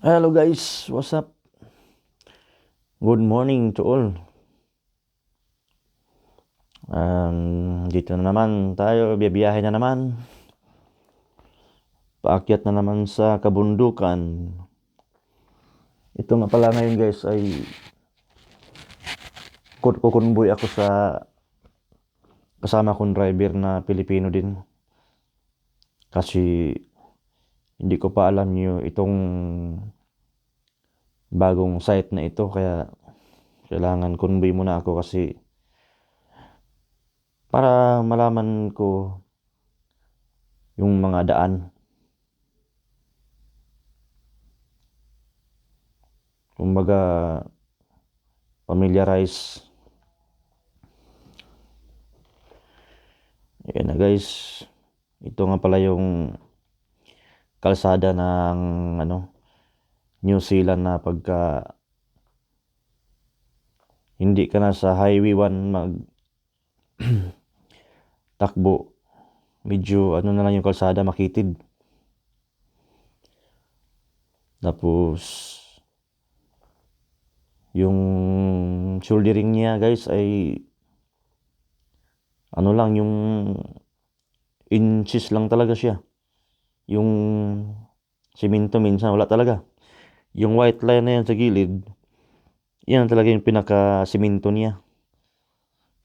Hello guys, what's up? Good morning to all. Dito na naman tayo, biyahe na naman. Paakyat na naman sa kabundukan. Ito nga pala ngayon guys ay kukunboy ako sa kasama kong driver na Pilipino din. Kasi hindi ko pa alam itong bagong site na ito, kaya kailangan convoy muna ako kasi para malaman ko yung mga daan. Kumbaga familiarize. Ayan na guys. Ito nga pala yung kalsada ng New Zealand na pagka hindi ka na sa Highway 1 mag takbo, medyo na lang yung kalsada, makitid. Tapos yung shouldering niya guys ay lang, yung inches lang talaga siya. Yung simento minsan wala talaga. Yung white line na yan sa gilid, yan talaga yung pinaka simento niya.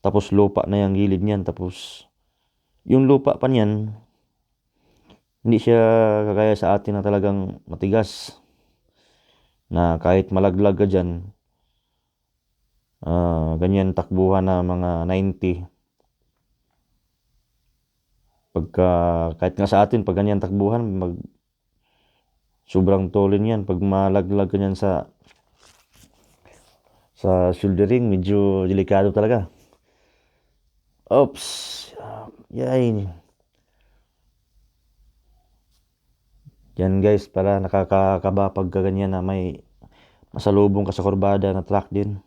Tapos lupa na yung gilid niyan. Tapos yung lupa pa niyan, hindi siya kagaya sa atin na talagang matigas, na kahit malaglag ka dyan, ganyan takbuhan na mga 90. Kahit nga sa atin, pag ganyan takbuhan, sobrang tolin yan. Pag malaglag ka yan sa shouldering, medyo delikado talaga. Oops. Yay. Yan guys, para nakakakaba pag ganyan na may masalubong ka sa kurbada na truck din.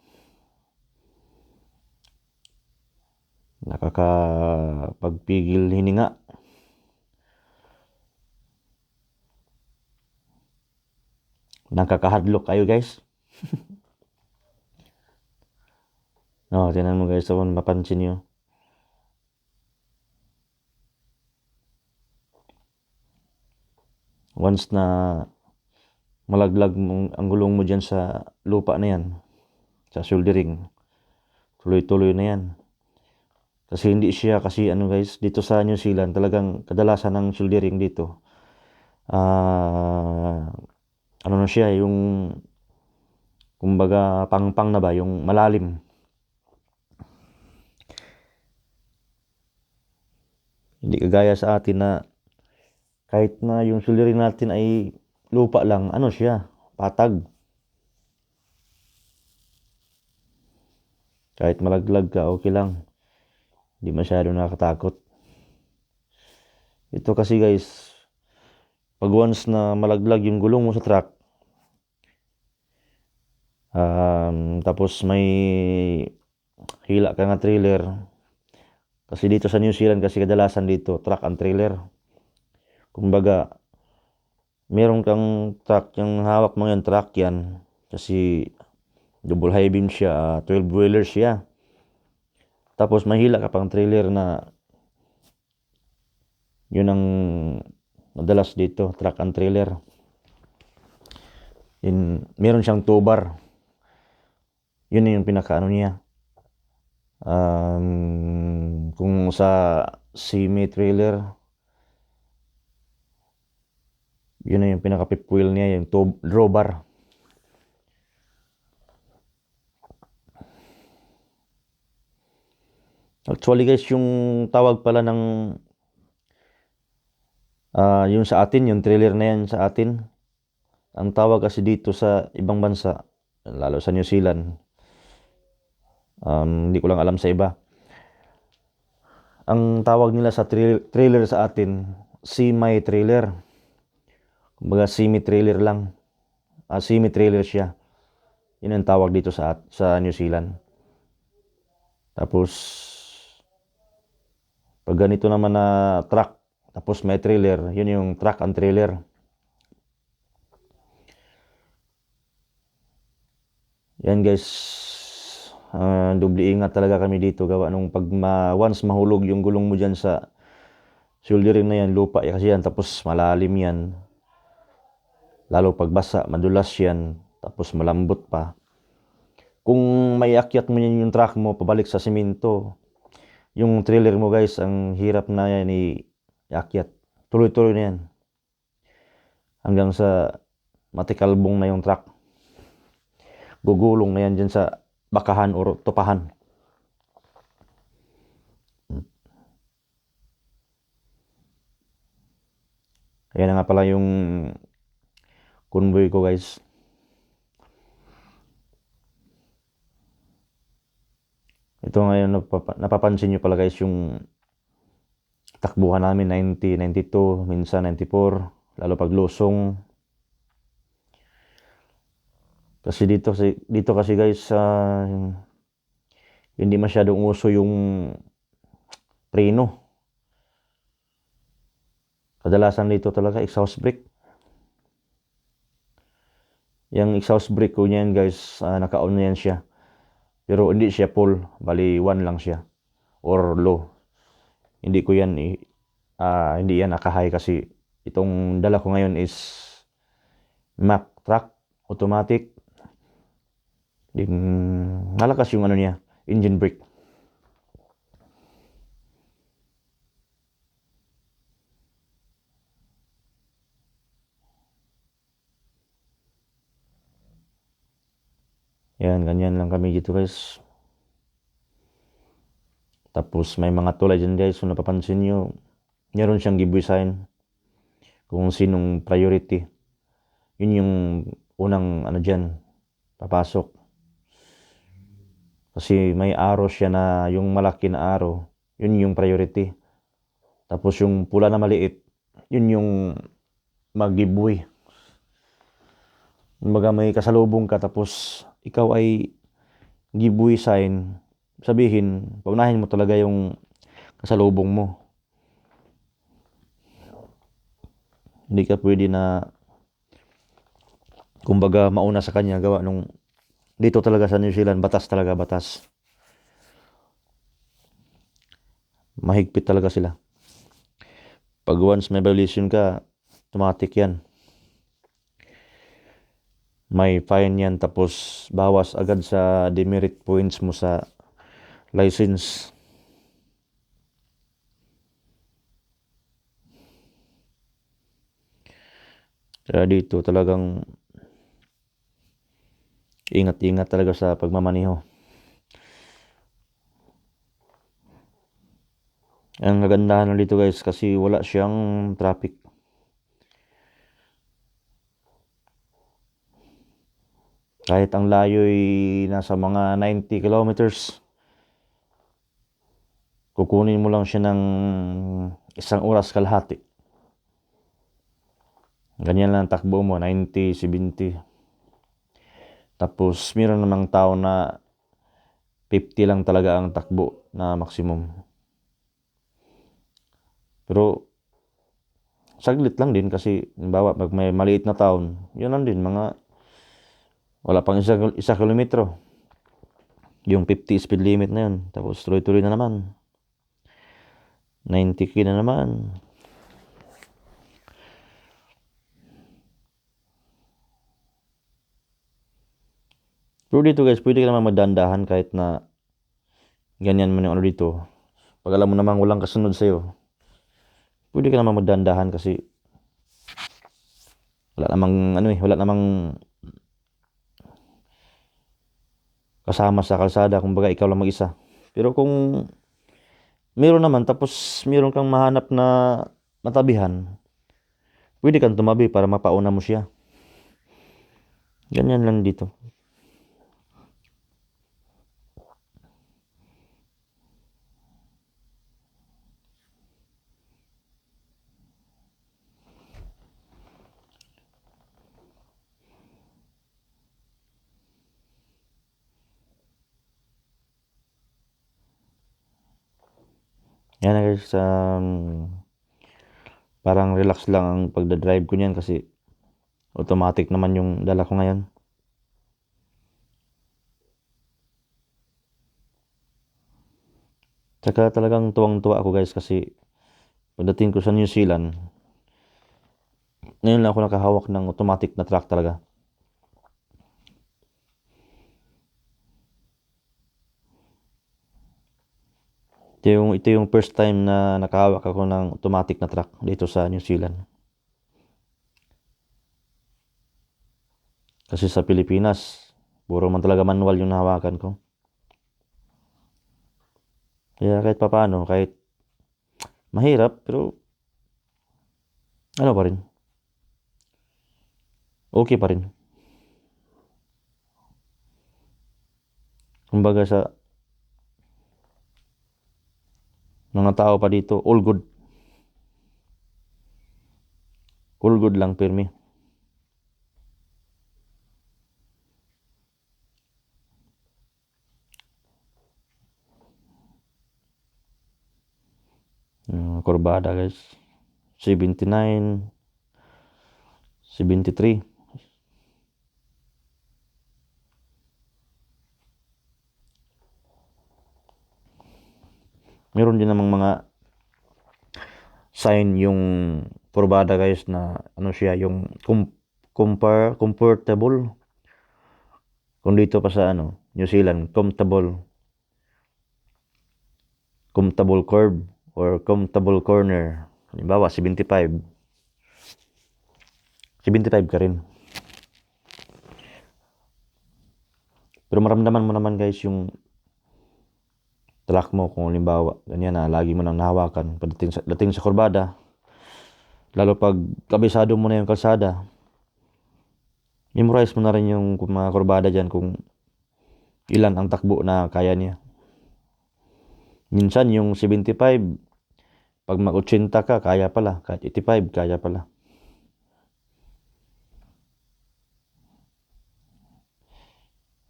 Nakakapagpigil hininga. Nakakahadlock kayo guys. Tinan mo guys, kung mapansin nyo. Once na malaglag ang gulong mo dyan sa lupa na yan, sa shouldering, tuloy-tuloy na yan. Kasi hindi siya, kasi guys, dito sa New Zealand, talagang kadalasan ng shouldering dito, na siya, yung kumbaga pang na ba, yung malalim. Hindi kagaya sa atin na kahit na yung shouldering natin ay lupa lang, siya, patag. Kahit malaglag ka, okay lang. Hindi masyado nakakatakot. Ito kasi guys, pag once na malaglag yung gulong mo sa truck, tapos may hila ka nga trailer, kasi dito sa New Zealand kasi kadalasan dito truck and trailer. Kumbaga meron kang truck, yung hawak mo yung truck yan, kasi double high beam siya, 12-wheeler siya. Tapos may hila ka pang trailer na yun ang madalas dito, truck and trailer. Meron siyang 2 bar. Yun yung pinaka niya. Kung sa semi-trailer, yun yung pinaka fifth wheel niya, yung drawbar. Actually guys, yung tawag pala ng yung sa atin, yung trailer na yan sa atin, ang tawag kasi dito sa ibang bansa, lalo sa New Zealand, hindi ko lang alam sa iba, ang tawag nila sa trailer sa atin, semi-trailer. Kumbaga semi-trailer lang, semi-trailer siya. Yun ang tawag dito sa New Zealand. Tapos pag ganito naman na truck, tapos may trailer, yun yung truck and trailer. Yan guys, dubli ingat talaga kami dito gawa nung pag once mahulog yung gulong mo dyan sa shouldering na yan, lupa kasi yan, tapos malalim yan. Lalo pag basa, madulas yan, tapos malambot pa. Kung may akyat mo yan yung truck mo pabalik sa simento, yung trailer mo guys, ang hirap na yan iakyat. Tuloy-tuloy na yan. Hanggang sa matikalbong na yung truck. Gugulong na yan dyan sa bakahan o tupahan. Ayan na nga pala yung convoy ko guys. Ito ngayon napapansin nyo pala guys yung takbuhan namin 90, 92, minsan 94, lalo pag lusong. Kasi dito kasi guys hindi masyadong uso yung preno. Kadalasan dito talaga exhaust brake. Yung exhaust brake ko niyan guys, naka-on na yan siya. Pero hindi siya full, bali 1 lang siya or low. Hindi ko yan hindi yan naka-high kasi itong dala ko ngayon is Mack truck automatic. Din malakas yung niya, engine brake. Yan, ganyan lang kami dito guys. Tapos may mga tulay dyan guys, kung napapansin nyo, meron siyang giveaway sign kung sinong priority. Yun yung unang dyan, papasok. Kasi may arrow siya na yung malaki na arrow, yun yung priority. Tapos yung pula na maliit, yun yung mag-giveaway. Kumbaga may kasalubong ka tapos ikaw ay giveaway sign, sabihin, paunahin mo talaga yung kasalubong mo. Hindi ka pwede na kumbaga mauna sa kanya gawa nung dito talaga sa New Zealand, batas talaga, batas. Mahigpit talaga sila. Pag once may violation ka, automatic yan. May fine yan tapos bawas agad sa demerit points mo sa license. Kaya dito talagang ingat-ingat talaga sa pagmamaneho. Ang kagandahan dito guys kasi wala siyang traffic. Kahit ang layo ay nasa mga 90 kilometers, kukunin mo lang siya ng 1 oras kalahati. Ganyan lang takbo mo, 90, 70. Tapos meron namang tao na 50 lang talaga ang takbo na maximum. Pero saglit lang din kasi halimbawa pag may maliit na town, yun lang din mga wala pang 1 kilometro. Yung 50 speed limit na yun. Tapos tuloy-tuloy na naman. 90 na naman. Pero dito guys, pwede ka naman magdandahan kahit na ganyan man yung dito. Pag alam mo namang walang kasunod sa'yo, pwede ka naman magdandahan kasi wala namang kasama sa kalsada, kumbaga ikaw lang mag-isa. Pero kung meron naman tapos meron kang mahanap na matabihan, pwede kang tumabi para mapauna mo siya. Ganyan lang dito. Yan na guys, parang relax lang ang pagdadrive ko niyan kasi automatic naman yung dala ko ngayon. Tsaka talagang tuwang-tuwa ako guys kasi pagdating ko sa New Zealand, ngayon lang ako nakahawak ng automatic na truck talaga. Ito yung first time na nakahawak ako ng automatic na truck dito sa New Zealand. Kasi sa Pilipinas, puro man talaga manual yung nahawakan ko. Kaya kahit papaano, kahit mahirap, pero ano pa rin, okay pa rin. Kumbaga sa mga tao pa dito, all good. All good lang, pirmi. Kurbada guys. 79, 73. Meron din namang mga sign yung kurbada guys na ano siya, yung comfortable. Kung dito pa sa New Zealand, comfortable curve or comfortable corner. Halimbawa, 75. 75 ka rin. Pero maramdaman mo naman guys yung truck mo kung halimbawa, ganyan na, lagi mo nang nahawakan dating sa kurbada. Lalo pag kabisado mo na yung kalsada, memorize mo na rin yung mga kurbada dyan kung ilan ang takbo na kaya niya. Minsan yung 75, pag mag-80 ka, kaya pala. Kahit 85, kaya pala.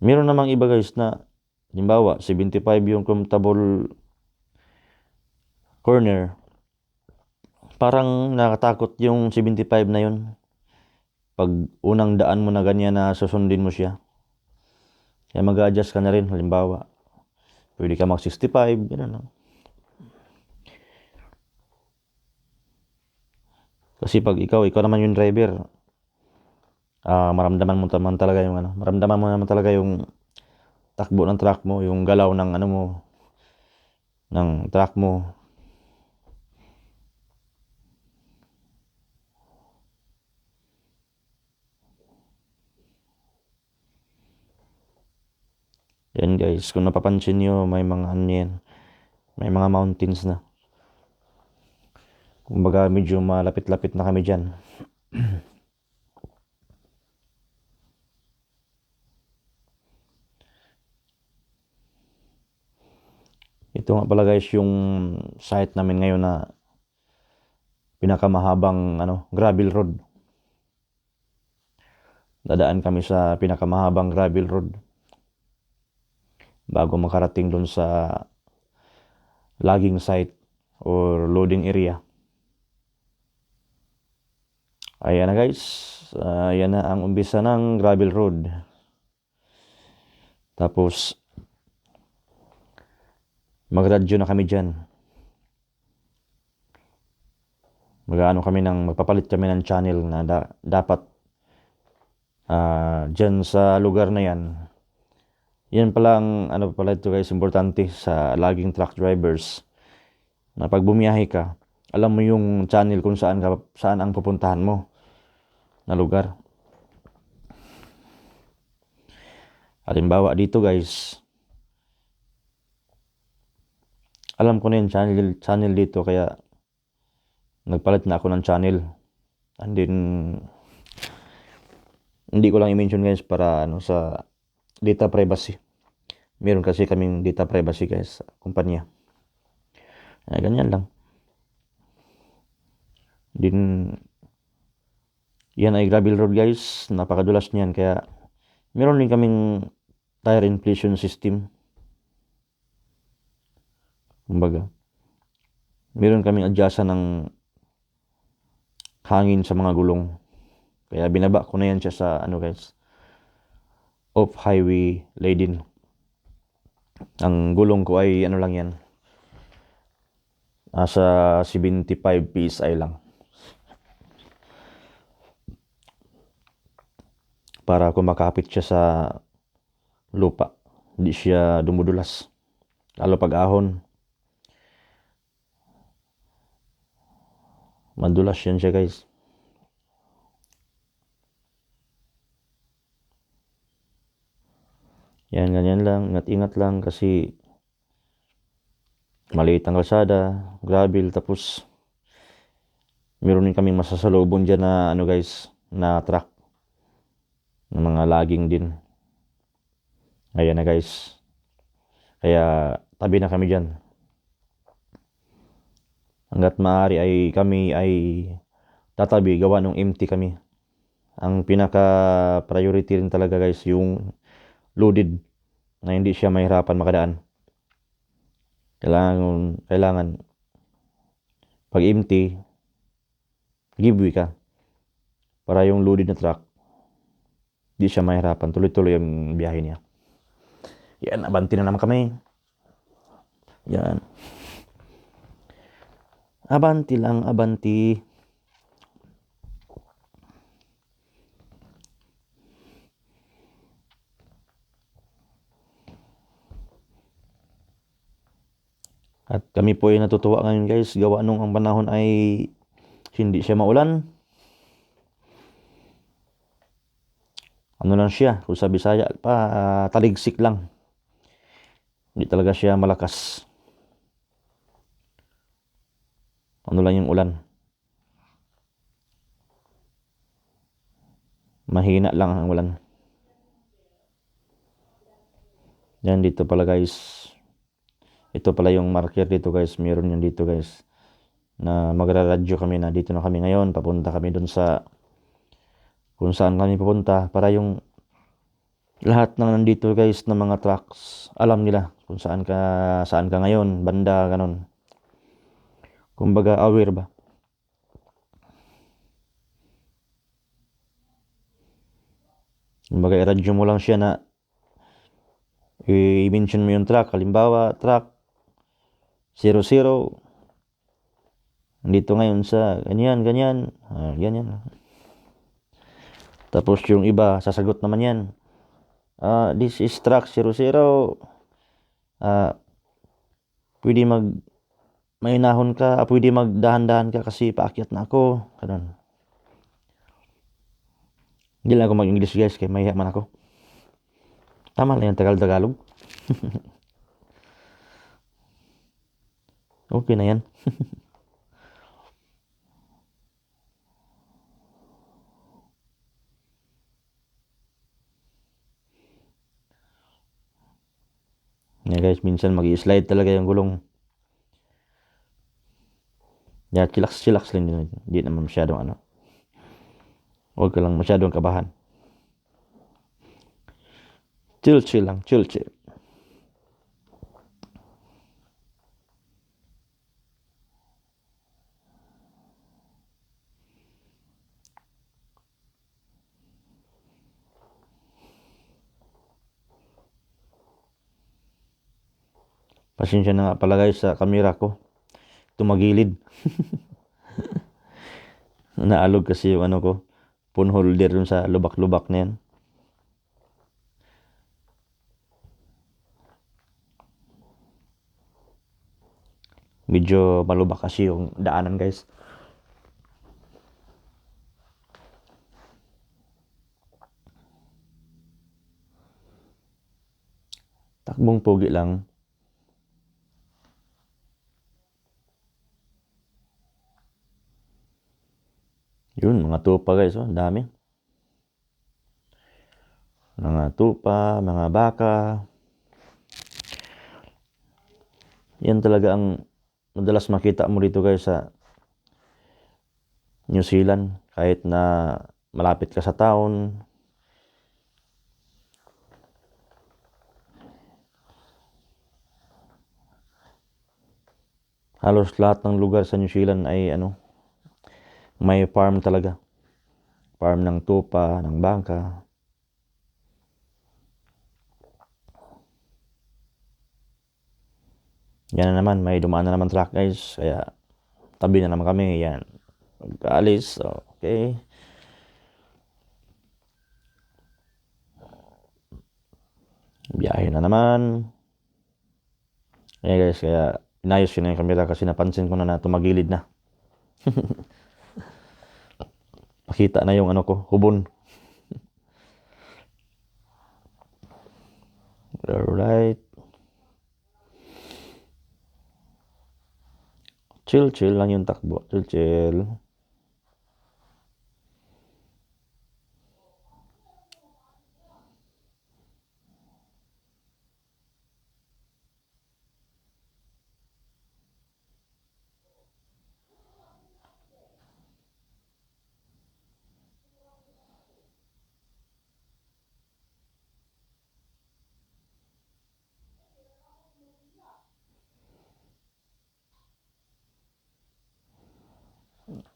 Meron namang iba guys na, halimbawa, 75 yung comfortable corner. Parang nakatakot yung 75 na yun. Pag unang daan mo na ganyan na susundin mo siya. Kaya mag-adjust ka na rin, halimbawa. Pwede ka mag-65, gano'n lang. Kasi pag ikaw naman yung driver, maramdaman mo naman talaga yung takbo ng truck mo, yung galaw ng ng truck mo. Yan guys, kung napapansin nyo, may mga may mga mountains na. Kumbaga medyo malapit-lapit na kami dyan. Ito nga pala guys yung site namin ngayon na pinakamahabang gravel road. Dadaan kami sa pinakamahabang gravel road bago makarating doon sa logging site or loading area. Ayan na guys, ayan na ang umpisa ng gravel road. Tapos magradyo na kami dyan. Magpapalit kami ng channel na dapat dyan sa lugar na yan. Yan pala ang pala ito guys, importante sa logging truck drivers. Na pag bumiyahe ka, alam mo yung channel kung saan ang pupuntahan mo na lugar. Halimbawa dito guys, alam ko na yung channel dito kaya nagpalit na ako ng channel. And then hindi ko lang i-mention guys para sa data privacy. Meron kasi kaming data privacy guys sa kumpanya. Ganyan lang. Din yan ay gravel road guys, napakadulas niyan kaya meron din kaming tire inflation system. Kumbaga, meron kaming adjustan ng hangin sa mga gulong. Kaya binaba ko na yan siya sa guys, off-highway laden. Ang gulong ko ay lang yan, Nasa 75 PSI lang. Para kumakapit siya sa lupa. Hindi siya dumudulas. Lalo pag ahon. Madulas yan siya guys. Yan, ganyan lang. Ingat-ingat lang kasi maliit ang kalsada, gravel, tapos meron din kaming masasalubong dyan na ano guys, na truck. Ng mga laging din. Ayan na guys. Kaya tabi na kami dyan. Hanggat maaari ay kami ay tatabi, gawa nung empty kami. Ang pinaka priority rin talaga guys yung loaded na hindi siya mahirapan makadaan. Kailangan pag empty, giveaway ka para yung loaded na truck hindi siya mahirapan, tuloy-tuloy yung biyahe niya. Yan, abanti na naman kami. Yan. Abanti lang, abanti. At kami po ay natutuwa ngayon guys, gawa nung ang panahon ay hindi siya maulan. Ano lang siya, kung sa Bisaya pa, taligsik lang. Hindi talaga siya malakas. Ano lang yung ulan. Mahina lang ang ulan. Yan dito pala guys. Ito pala yung marker dito guys. Meron yan dito guys. Na magra-radyo kami na dito na kami ngayon. Papunta kami dun sa kung saan kami pupunta. Para yung lahat ng nandito guys na mga trucks, alam nila kung saan ka ngayon. Banda, ganon. Kumbaga aware ba? Kumbaga i-radyo mo lang siya na i-mention mo yung truck. Halimbawa, truck 00 dito ngayon sa ganyan. Ganyan. Tapos yung iba, sasagot naman yan. This is truck 00. Pwede mainahon ka. Pwede magdahan-dahan ka kasi paakyat na ako. Ganun. Hindi lang ako mag-English guys, kaya mahiya man ako. Tama lang yung Tagalog. Okay na yan. Yeah guys, minsan mag-i-slide talaga yung gulong. Yeah, chillax lang din. Hindi naman masyadong ano. Huwag ka lang masyadong kabahan. Chill lang, chill. Pasensya na nga pala guys sa camera ko. Tumagilid. Naalog kasi yung ano ko. Phone holder dun sa lubak-lubak na yan. Medyo malubak kasi yung daanan guys. Takbong pogi lang. Yun, mga tupa guys, oh, dami. Mga tupa, mga baka. Yan talaga ang madalas makita mo dito guys sa New Zealand. Kahit na malapit ka sa town. Halos lahat ng lugar sa New Zealand ay may farm talaga. Farm ng tupa, ng bangka. Yan na naman, may dumaan na naman truck guys. Kaya tabi na naman kami. Yan. Pagkaalis. Okay. Biyahe na naman. Ayan guys, kaya inayos ko na yung camera kasi napansin ko na tumagilid na. Pakita na yung ano ko, hubon. Alright. Chill lang yung takbo. Chill.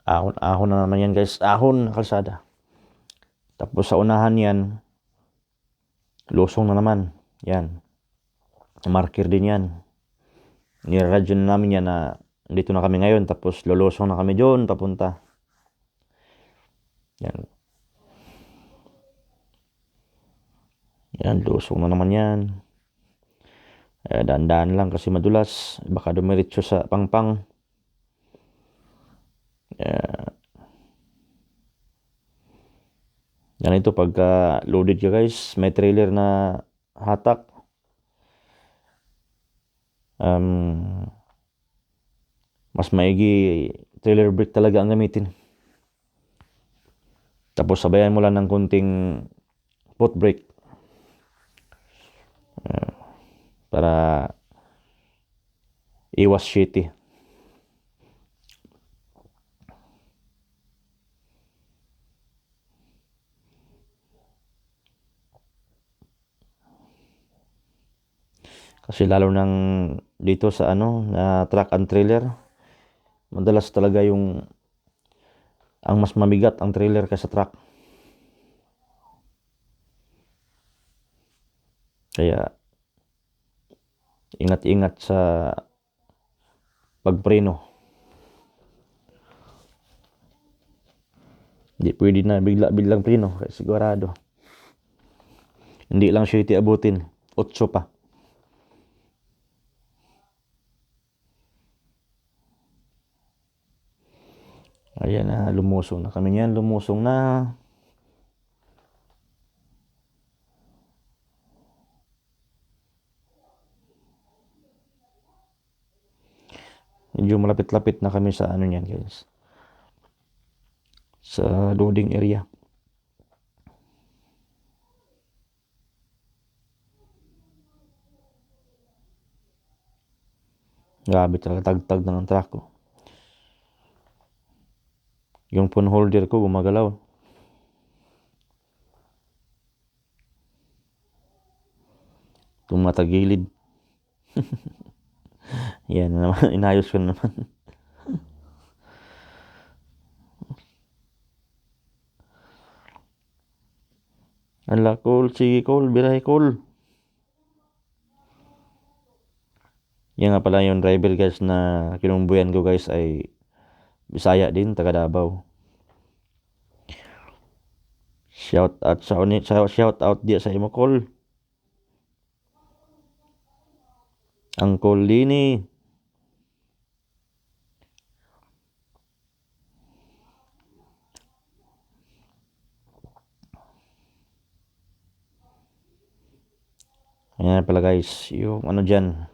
Ahon na naman yan guys. Ahon na kalsada. Tapos sa unahan yan, lusong na naman. Yan. Marker din yan. Niradyo na namin yan na dito na kami ngayon. Tapos lulusong na kami doon papunta. Yan. Yan, lusong na naman yan. Daan-daan lang kasi madulas. Baka dumiretso sa pangpang. Yan ito pagka loaded ka guys, may trailer na hatak. Mas maigi trailer brake talaga ang gamitin. Tapos sabayan mo lang ng kunting foot brake. Para iwas shitty. Kasi lalo nang dito sa na truck and trailer, madalas talaga ang mas mabigat ang trailer kaysa truck. Kaya ingat-ingat sa pagpreno. Hindi pwede na biglang preno kasi sigurado. Hindi lang siya abutin, 8 pa. Ayan na, lumusong na kami niyan, lumusong na. Medyo malapit-lapit na kami sa niyan guys. Sa loading area. Grabe talaga, tagtag na ng truck ko. Yung phone holder ko gumagalaw. Tumatagilid. Yan na naman, inayos ko na naman. Ala, cool. Sige, cool. Birahe, cool. Yan nga pala yung driver guys na kinumbuyan ko guys ay Bisaya din, taga Davao. Shout out dia sa imo call. Ang call Lini. Ayan pala guys, yung dyan,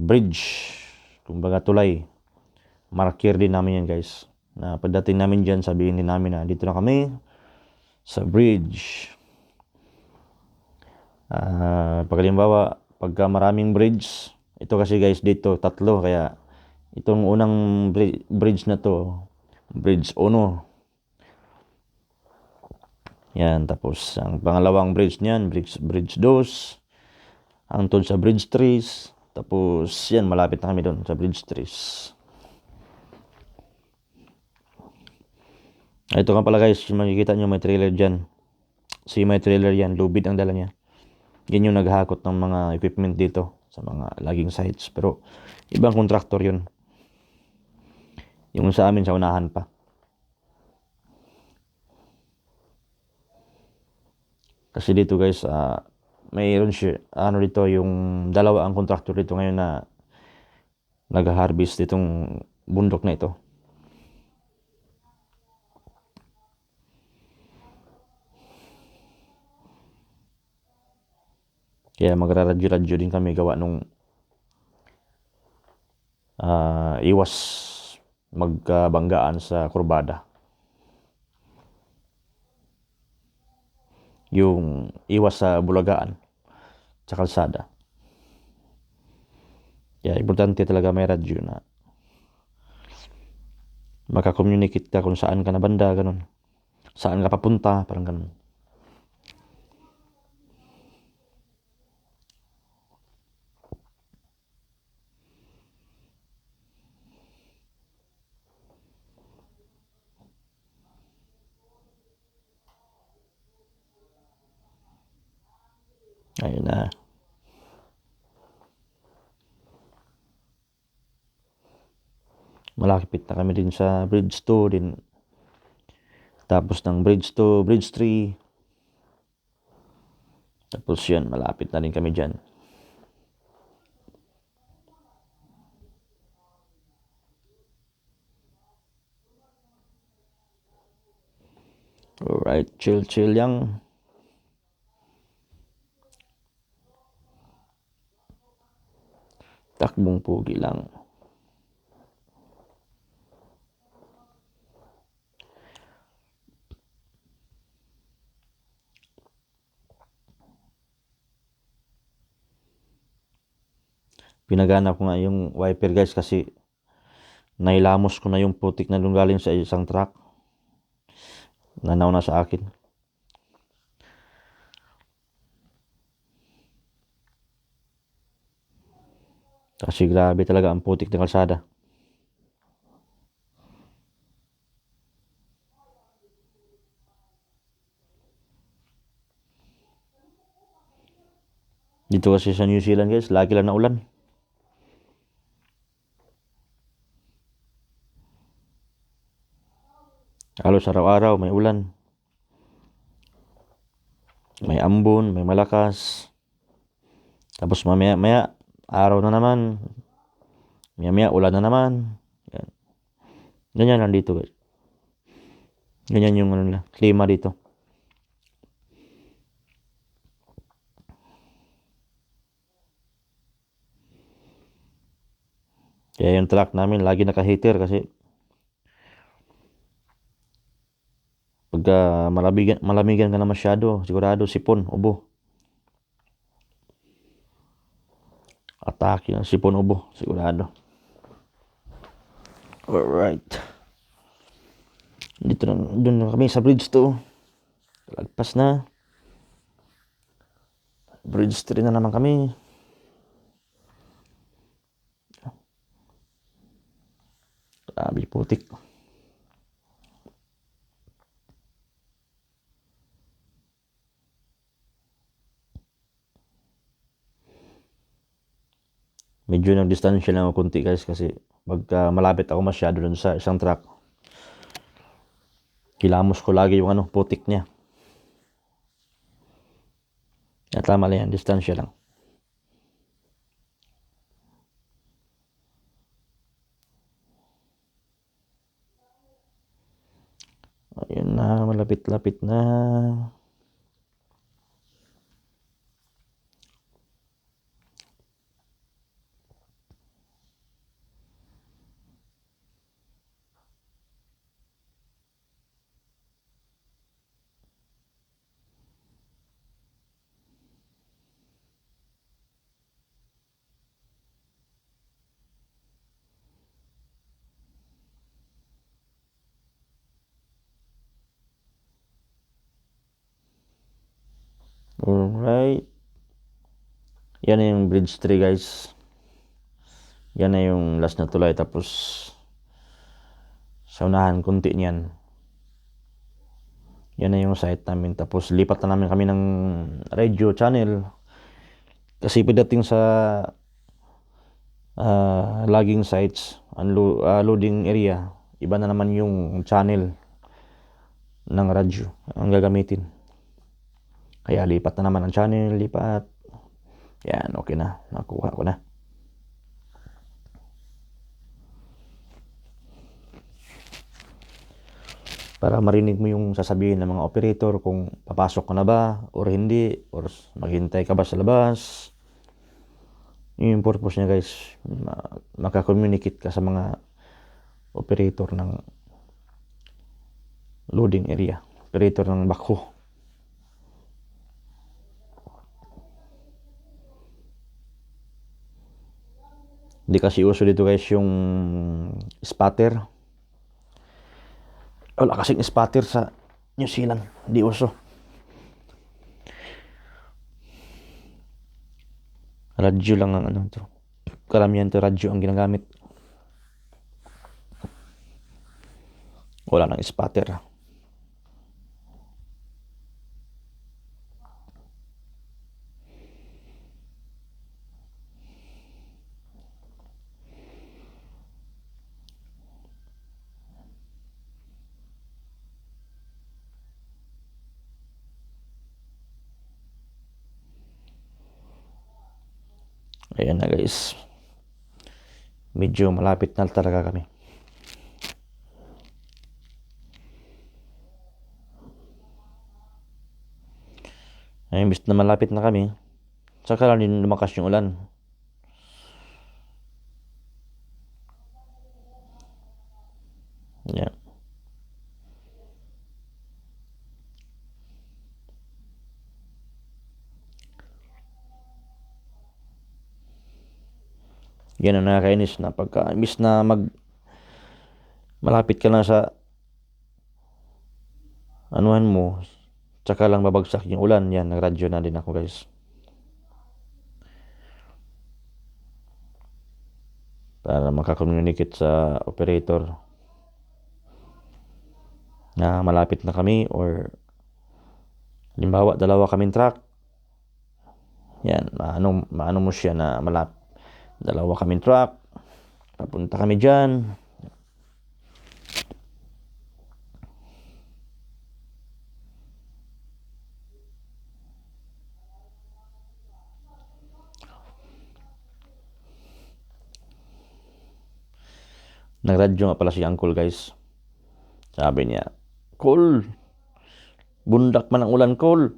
bridge, kumbaga tulay, marker din namin yan guys. Na pagdating namin dyan, sabihin din namin na dito na kami sa bridge. Pagkalimbawa, pagka maraming bridge, ito kasi guys dito, 3, kaya itong unang bridge na to, bridge 1. Yan, tapos ang pangalawang bridge niyan, bridge 2. Hangtod sa bridge 3. Tapos yan, malapit na kami doon sa bridge 3. Ito nga pala guys, makikita nyo may trailer dyan. May trailer yan, lubid ang dala niya. Yan yung naghakot ng mga equipment dito. sa mga logging sites. Pero ibang kontraktor yun. Yung sa amin sa unahan pa. Kasi dito guys, mayroon siya, dito yung dalawa ang kontraktor dito ngayon na nag-harvest ditong bundok na ito. Kaya magraradyo-radyo din kami gawa nung iwas magkabanggaan sa kurbada. Yung iwas sa bulagaan sa kalsada. Kaya importante talaga may radyo na makakommunicate ka kung saan ka na banda, ganun. Saan ka papunta, parang ganun. Ayun na. Malapit na kami din sa Bridge 2 din. Tapos ng Bridge 2, Bridge 3. Tapos yan, malapit na din kami dyan. Alright, chill lang. Takbong pugi lang. Pinagana ko nga yung wiper guys kasi nailamos ko na yung putik na galing sa isang truck. Nanaw na sa akin. Kasi grabe talaga ang putik ng kalsada. Dito kasi sa New Zealand guys, lagi lang na ulan. Halos araw-araw may ulan. May ambon, may malakas. Tapos mamaya araw na naman. Mamaya ulan na naman. Yan. Ganyan lang dito guys. Ganyan yung klima dito. Kaya yung truck namin lagi naka-heater kasi pagka malamigan ka na masyado, sigurado sipon, ubo. Atake ng sipon, ubo, sigurado. Alright. Doon na kami sa Bridge 2. Lagpas na. Bridge 3 na naman kami. Grabe putik. Medyo nagdistansya lang ako kunti guys kasi pagka malapit ako masyado dun sa isang truck, kilamos ko lagi yung putik niya. Kaya tama lang yan, distansya lang. Ayun na, malapit-lapit na. Alright. Yan na yung Bridge 3 guys. Yan na yung last na tulay. Tapos sa unahan kunti niyan. Yan na yung site namin. Tapos lipat na namin kami ng radio channel. Kasi pagdating sa logging sites, loading area, iba na naman yung channel ng radyo ang gagamitin. Kaya lipat na naman ang channel, lipat. Yan, okay na. Nakuha ko na. Para marinig mo yung sasabihin ng mga operator kung papasok ka na ba or hindi, or maghintay ka ba sa labas. Yung purpose niya guys, makakommunicate ka sa mga operator ng loading area, operator ng backhoe. Hindi kasi uso dito guys yung spatter. Wala kasing spatter sa New Zealand, hindi uso. Radyo lang ang ano to. Karamihan to radyo ang ginagamit. Wala nang spatter. Ayan na guys. Medyo malapit na talaga kami. Ay, imbis na malapit na kami, saka lang din lumakas yung ulan. Yan. Yan ang nakakainis na pagka imbis na malapit ka na sa anuhan mo, tsaka lang babagsak yung ulan. Yan, nagradyo na din ako guys. Para makakommunicate sa operator na malapit na kami, or halimbawa dalawa kaming truck. Yan, maano mo siya na dalawa kaming truck, papunta kami dyan. Nagradyo nga pala si Uncle guys. Sabi niya, Cole, bundak man ang ulan, Cole.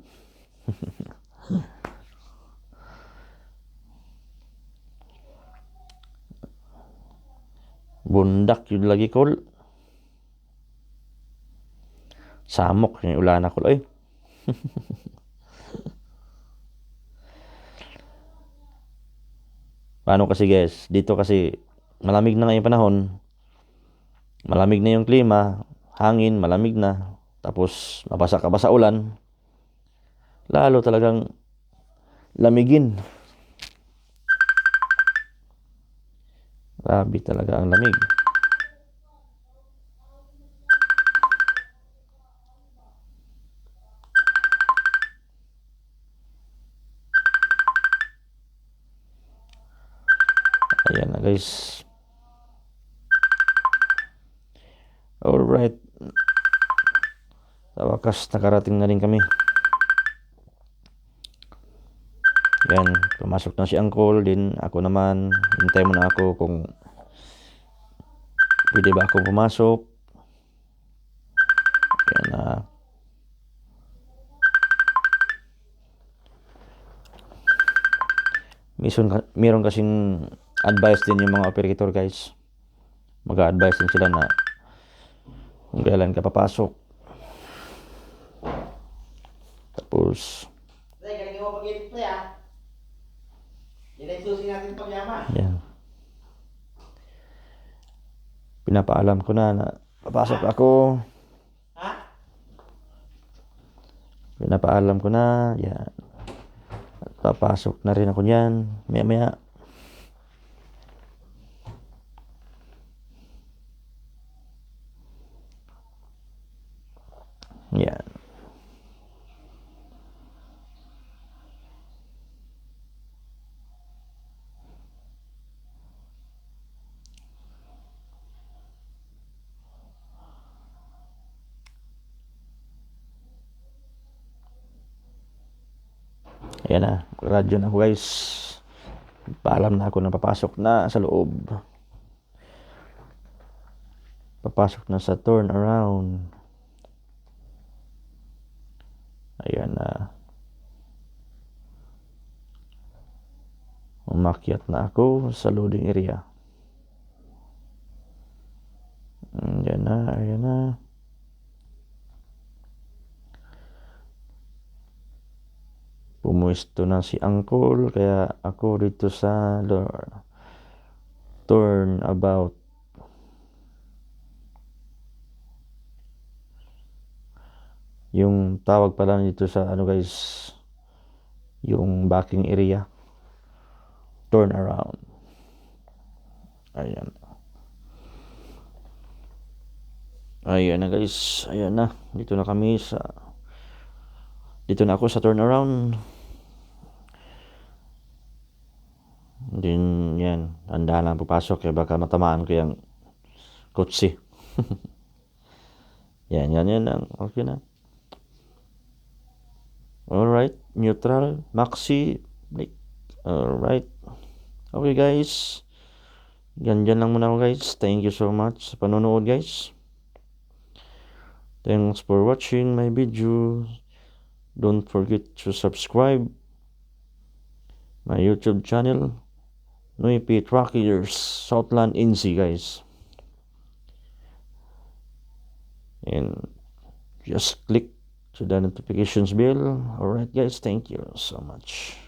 Bundak yun lagi, Cole. Samok yung ulan ako, ay. Paano kasi guys, dito kasi malamig na ngayong panahon. Malamig na yung klima, hangin, malamig na. Tapos mabasa ka pa sa ulan. Lalo talagang lamigin. Grabe talaga ang lamig. Ayan na guys. Alright. Sa wakas, nakarating na rin kami. Yan, pumasok na si Uncle, din ako naman. Hintay mo na ako kung pwede ba ako pumasok. Yan na. Meron kasing advice din yung mga operator guys. Mag-a-advise din sila na kung kailan ka papasok. Tapos yan. Pinapaalam ko na papasok ako. Pinapaalam ko na, yan. At papasok na rin ako niyan, maya-maya. Yan. Ayan na, radyo na ako guys. Paalam na ako na papasok na sa loob. Papasok na sa turnaround. Ayan na. Umakyat na ako sa loading area. Ayan na, ayan na. Pumuesto na si Uncle, kaya ako dito sa turnabout. Yung tawag pala dito sa ano guys, yung backing area. Turnaround. Ayan. Ayan na guys, ayan na. Dito na ako sa turnaround. Din yan, handa lang papasok kaya baka matamaan ko yung kotse. yan lang, okay na. Alright, neutral, maxi, brake. Alright. Okay guys, dyan lang muna ako guys. Thank you so much sa panonood guys. Thanks for watching my video. Don't forget to subscribe my YouTube channel, Noipy Truckers Southland NC guys. And just click to the notifications bell. Alright guys, thank you so much.